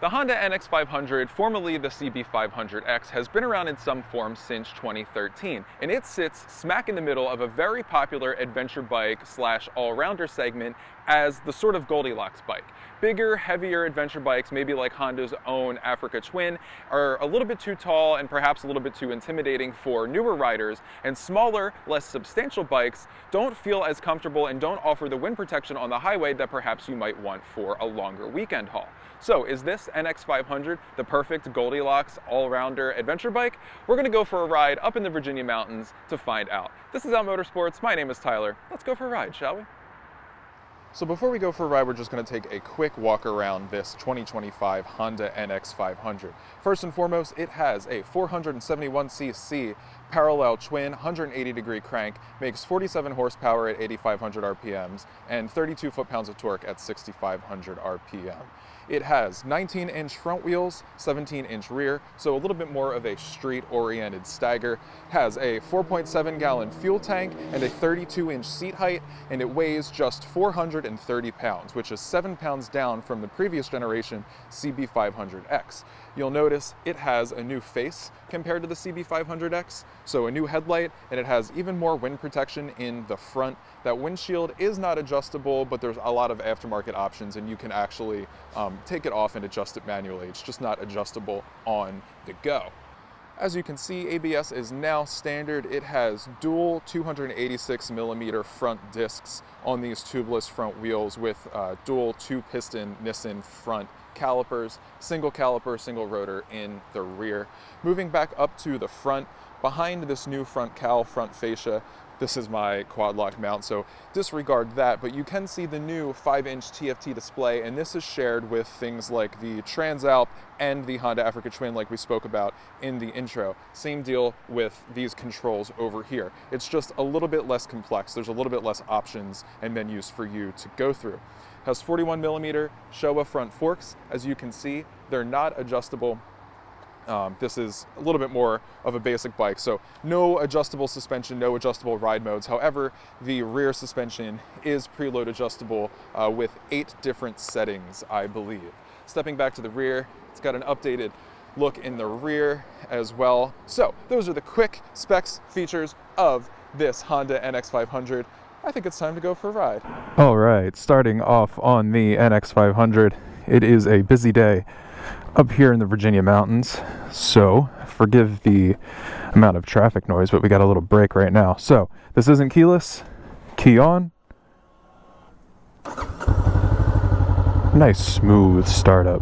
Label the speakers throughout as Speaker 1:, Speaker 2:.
Speaker 1: The Honda NX500, formerly the CB500X, has been around in some form since 2013, and it sits smack in the middle of a very popular adventure bike slash all-rounder segment as the sort of Goldilocks bike. Bigger, heavier adventure bikes, maybe like Honda's own Africa Twin, are a little bit too tall and perhaps a little bit too intimidating for newer riders, and smaller, less substantial bikes don't feel as comfortable and don't offer the wind protection on the highway that perhaps you might want for a longer weekend haul. So is this NX500 the perfect Goldilocks all-rounder adventure bike? We're gonna go for a ride up in the Virginia mountains to find out. This is Out Motorsports, my name is Tyler. Let's go for a ride, shall we? So before we go for a ride, we're just going to take a quick walk around this 2025 Honda NX500. First and foremost, it has a 471cc parallel twin 180-degree crank, makes 47 horsepower at 8,500 RPMs, and 32 foot-pounds of torque at 6,500 RPM. It has 19-inch front wheels, 17-inch rear, so a little bit more of a street-oriented stagger. Has a 4.7-gallon fuel tank and a 32-inch seat height, and it weighs just 430 pounds, which is 7 pounds down from the previous generation CB500X. You'll notice it has a new face compared to the CB500X, so a new headlight, and it has even more wind protection in the front. That windshield is not adjustable, but there's a lot of aftermarket options, and you can actually take it off and adjust it manually. It's just not adjustable on the go. As you can see, ABS is now standard. It has dual 286mm front discs on these tubeless front wheels with dual 2-piston Nissan front calipers, single caliper, single rotor in the rear. Moving back up to the front, behind this new front fascia, this is my quad lock mount, so disregard that, but you can see the new 5-inch TFT display, and this is shared with things like the Transalp and the Honda Africa Twin like we spoke about in the intro. Same deal with these controls over here. It's just a little bit less complex. There's a little bit less options and menus for you to go through. Has 41mm Showa front forks. As you can see, they're not adjustable. This is a little bit more of a basic bike, so no adjustable suspension, no adjustable ride modes. However, the rear suspension is preload adjustable with 8 different settings, I believe. Stepping back to the rear, it's got an updated look in the rear as well. So those are the quick specs features of this Honda NX500. I think it's time to go for a ride. All right, starting off on the NX500, it is a busy day up here in the Virginia mountains, so forgive the amount of traffic noise, but we got a little break right now. So this isn't keyless. Key on. Nice smooth startup.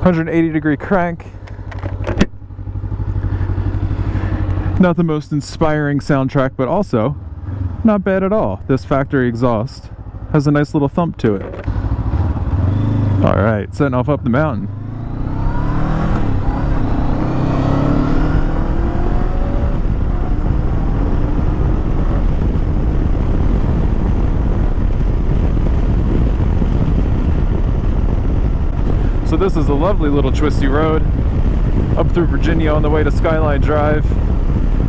Speaker 1: 180-degree crank. Not the most inspiring soundtrack, but also not bad at all. This factory exhaust has a nice little thump to it. All right, setting off up the mountain. So this is a lovely little twisty road up through Virginia on the way to Skyline Drive.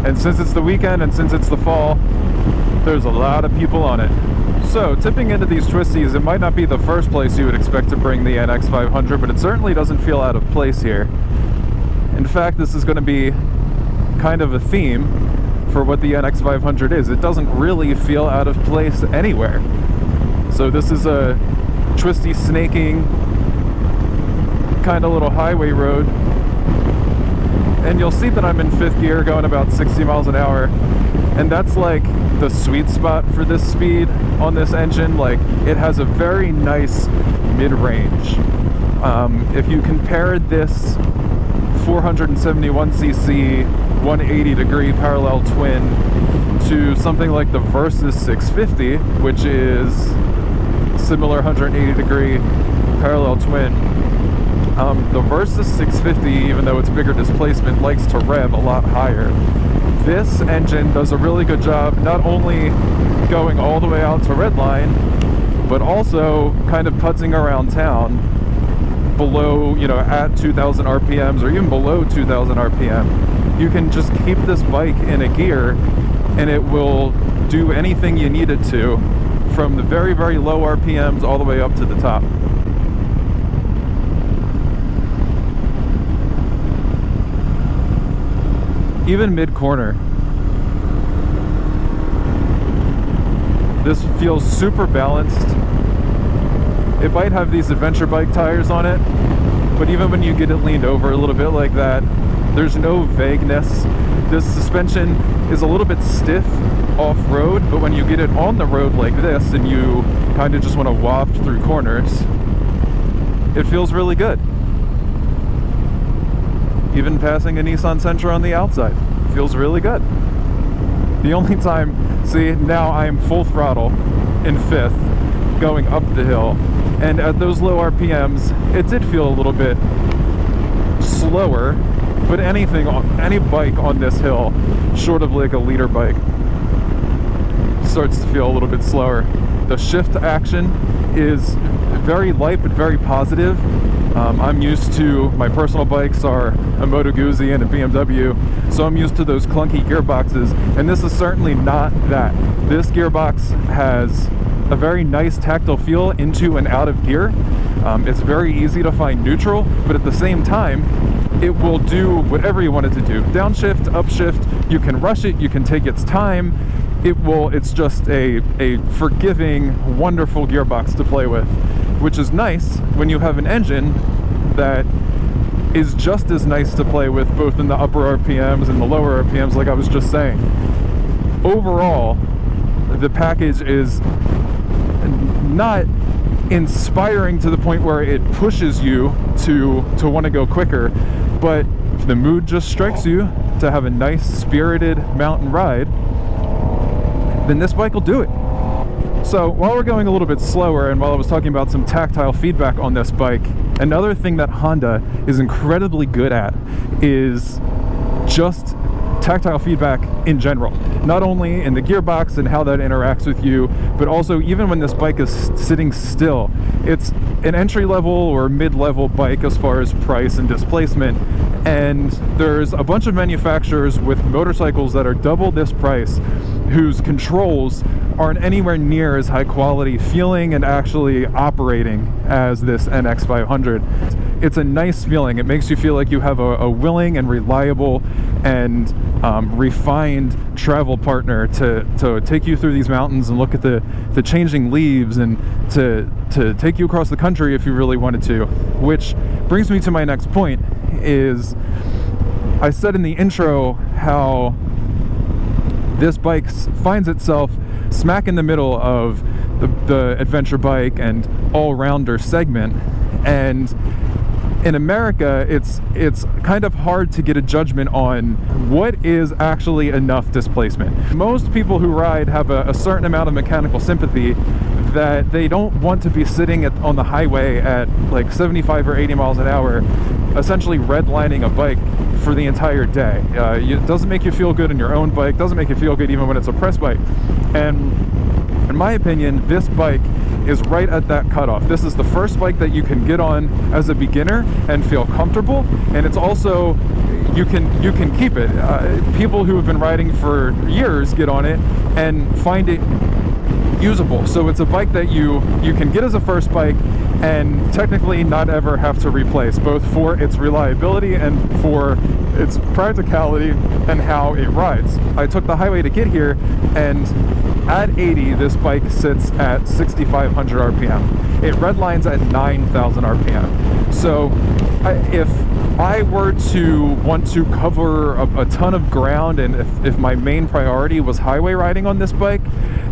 Speaker 1: And since it's the weekend and since it's the fall, there's a lot of people on it. So, tipping into these twisties, it might not be the first place you would expect to bring the NX500, but it certainly doesn't feel out of place here. In fact, this is going to be kind of a theme for what the NX500 is. It doesn't really feel out of place anywhere. So this is a twisty, snaking kind of little highway road. And you'll see that I'm in 5th gear going about 60 miles an hour. And that's like the sweet spot for this speed on this engine. Like, it has a very nice mid-range. If you compared this 471cc 180-degree parallel twin to something like the Versys 650, which is similar 180-degree parallel twin, the Versys 650, even though it's bigger displacement, likes to rev a lot higher. This engine does a really good job not only going all the way out to Redline, but also kind of putzing around town below, at 2,000 RPMs or even below 2,000 RPM. You can just keep this bike in a gear and it will do anything you need it to
Speaker 2: from the very, very low RPMs all the way up to the top. Even mid-corner, this feels super balanced. It might have these adventure bike tires on it, but even when you get it leaned over a little bit like that, there's no vagueness. This suspension is a little bit stiff off-road, but when you get it on the road like this and you kind of just want to waft through corners, it feels really good. Even passing a Nissan Sentra on the outside feels really good. The only time, see, now I am full throttle in fifth going up the hill, and at those low RPMs it did feel a little bit slower, but any bike on this hill short of like a leader bike starts to feel a little bit slower. The shift action is very light but very positive. I'm used to, my personal bikes are a Moto Guzzi and a BMW, so I'm used to those clunky gearboxes, and this is certainly not that. This gearbox has a very nice tactile feel into and out of gear. It's very easy to find neutral, but at the same time, it will do whatever you want it to do. Downshift, upshift, you can rush it, you can take its time. It's just a forgiving, wonderful gearbox to play with, which is nice when you have an engine that is just as nice to play with, both in the upper RPMs and the lower RPMs, like I was just saying. Overall, the package is not inspiring to the point where it pushes you to want to go quicker, but if the mood just strikes you to have a nice, spirited mountain ride, then this bike will do it. So while we're going a little bit slower, and while I was talking about some tactile feedback on this bike, another thing that Honda is incredibly good at is just tactile feedback in general. Not only in the gearbox and how that interacts with you, but also even when this bike is sitting still. It's an entry-level or mid-level bike as far as price and displacement, and there's a bunch of manufacturers with motorcycles that are double this price whose controls aren't anywhere near as high quality feeling and actually operating as this NX500. It's a nice feeling. It makes you feel like you have a willing and reliable and refined travel partner to take you through these mountains and look at the changing leaves, and to take you across the country if you really wanted to. Which brings me to my next point, is I said in the intro how this bike finds itself smack in the middle of the adventure bike and all-rounder segment, and in America it's kind of hard to get a judgment on what is actually enough displacement. Most people who ride have a certain amount of mechanical sympathy that they don't want to be sitting on the highway at like 75 or 80 miles an hour essentially redlining a bike for the entire day. It doesn't make you feel good in your own bike, doesn't make you feel good even when it's a press bike. And in my opinion, this bike is right at that cutoff. This is the first bike that you can get on as a beginner and feel comfortable, and it's also, you can keep it. People who have been riding for years get on it and find it usable. So it's a bike that you can get as a first bike and technically not ever have to replace, both for its reliability and for its practicality and how it rides. I took the highway to get here, and at 80 this bike sits at 6,500 RPM. It redlines at 9,000 RPM. So if I were to want to cover a ton of ground, and if my main priority was highway riding on this bike,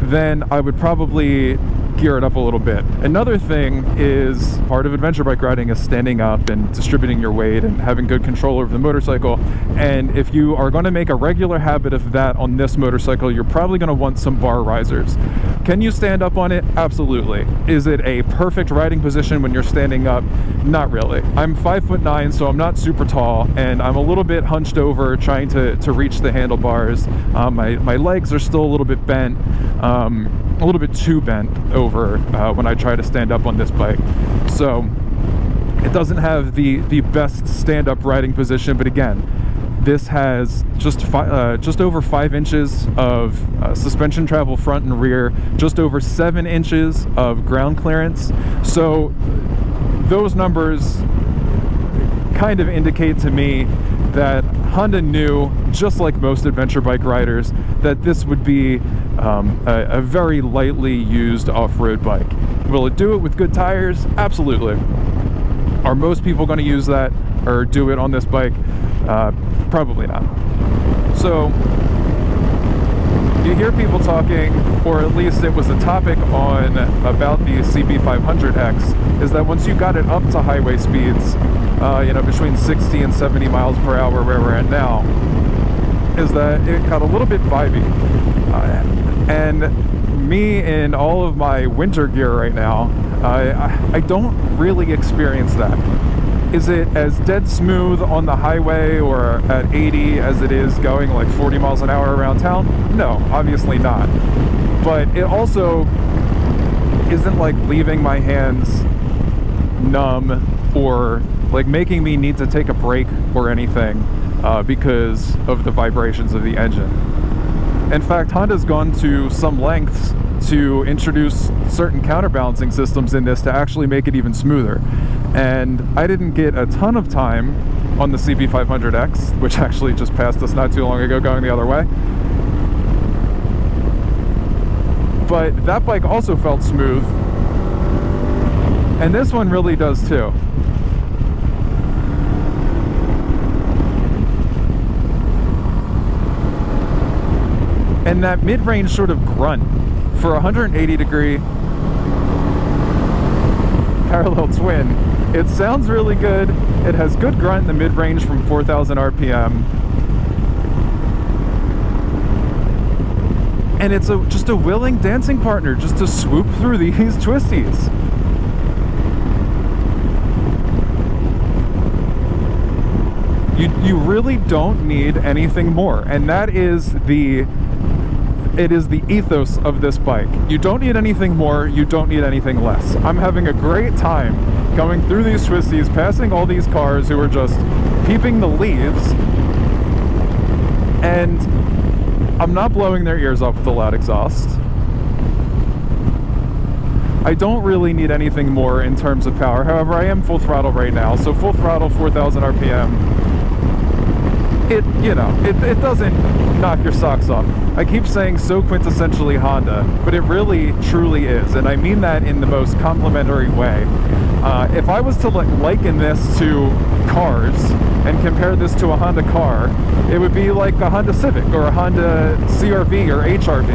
Speaker 2: then I would probably gear it up a little bit. Another thing is, part of adventure bike riding is standing up and distributing your weight and having good control over the motorcycle. And if you are going to make a regular habit of that on this motorcycle, you're probably going to want some bar risers. Can you stand up on it? Absolutely. Is it a perfect riding position when you're standing up? Not really. I'm 5'9", so I'm not super tall, and I'm a little bit hunched over trying to reach the handlebars. My legs are still a little bit bent, a little bit too bent over when I try to stand up on this bike. So it doesn't have the best stand-up riding position, but again, This has just over 5 inches of suspension travel front and rear, just over 7 inches of ground clearance. So those numbers kind of indicate to me that Honda knew, just like most adventure bike riders, that this would be a very lightly used off-road bike. Will it do it with good tires? Absolutely. Are most people going to use that or do it on this bike? Probably not. So you hear people talking, or at least it was a topic on about the CB500X, is that once you got it up to highway speeds, between 60 and 70 miles per hour where we're at now, is that it got a little bit vibey. And me in all of my winter gear right now, I don't really experience that. Is it as dead smooth on the highway or at 80 as it is going like 40 miles an hour around town? No, obviously not. But it also isn't like leaving my hands numb or like making me need to take a break or anything because of the vibrations of the engine. In fact, Honda's gone to some lengths to introduce certain counterbalancing systems in this to actually make it even smoother. And I didn't get a ton of time on the CB500X, which actually just passed us not too long ago going the other way. But that bike also felt smooth. And this one really does too. And that mid-range sort of grunt for a 180-degree parallel twin, it sounds really good. It has good grunt in the mid-range from 4,000 RPM. And it's just a willing dancing partner just to swoop through these twisties. You really don't need anything more, and that is the ethos of this bike. You don't need anything more, you don't need anything less. I'm having a great time going through these twisties, passing all these cars who are just peeping the leaves, and I'm not blowing their ears off with a loud exhaust. I don't really need anything more in terms of power. However, I am full throttle right now, so full throttle, 4,000 RPM. It doesn't knock your socks off. I keep saying so quintessentially Honda, but it really truly is, and I mean that in the most complimentary way. If I was to liken this to cars and compare this to a Honda car, it would be like a Honda Civic or a Honda CR-V or HR-V.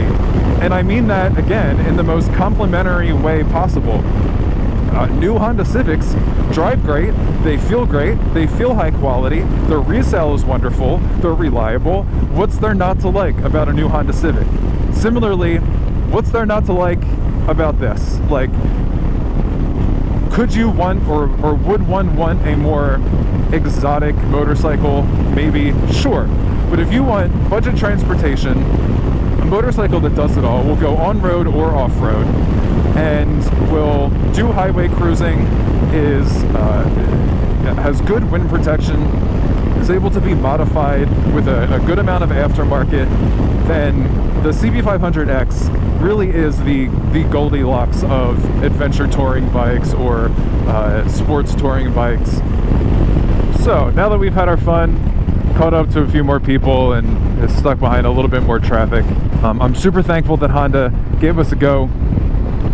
Speaker 2: And I mean that, again, in the most complimentary way possible. New Honda Civics drive great, they feel high quality, their resale is wonderful, they're reliable. What's there not to like about a new Honda Civic? Similarly, what's there not to like about this? Like, could you want or would one want a more exotic motorcycle? Maybe, sure. But if you want budget transportation, a motorcycle that does it all, will go on-road or off-road, and will do highway cruising, has good wind protection, is able to be modified with a good amount of aftermarket, then the CB500X really is the Goldilocks of adventure touring bikes or sports touring bikes. So now that we've had our fun, caught up to a few more people, and is stuck behind a little bit more traffic, I'm super thankful that Honda gave us a go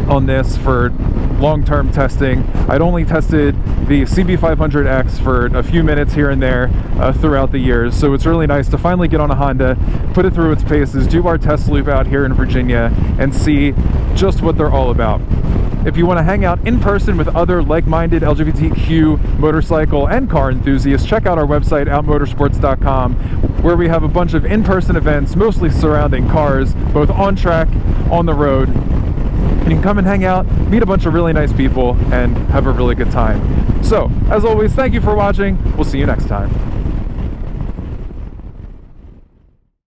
Speaker 2: on this for long-term testing. I'd only tested the CB500X for a few minutes here and there throughout the years, so it's really nice to finally get on a Honda, put it through its paces, do our test loop out here in Virginia, and see just what they're all about. If you want to hang out in person with other like-minded LGBTQ motorcycle and car enthusiasts, check out our website, outmotorsports.com, where we have a bunch of in-person events, mostly surrounding cars, both on track, on the road. And you can come and hang out, meet a bunch of really nice people, and have a really good time. So, as always, thank you for watching. We'll see you next time.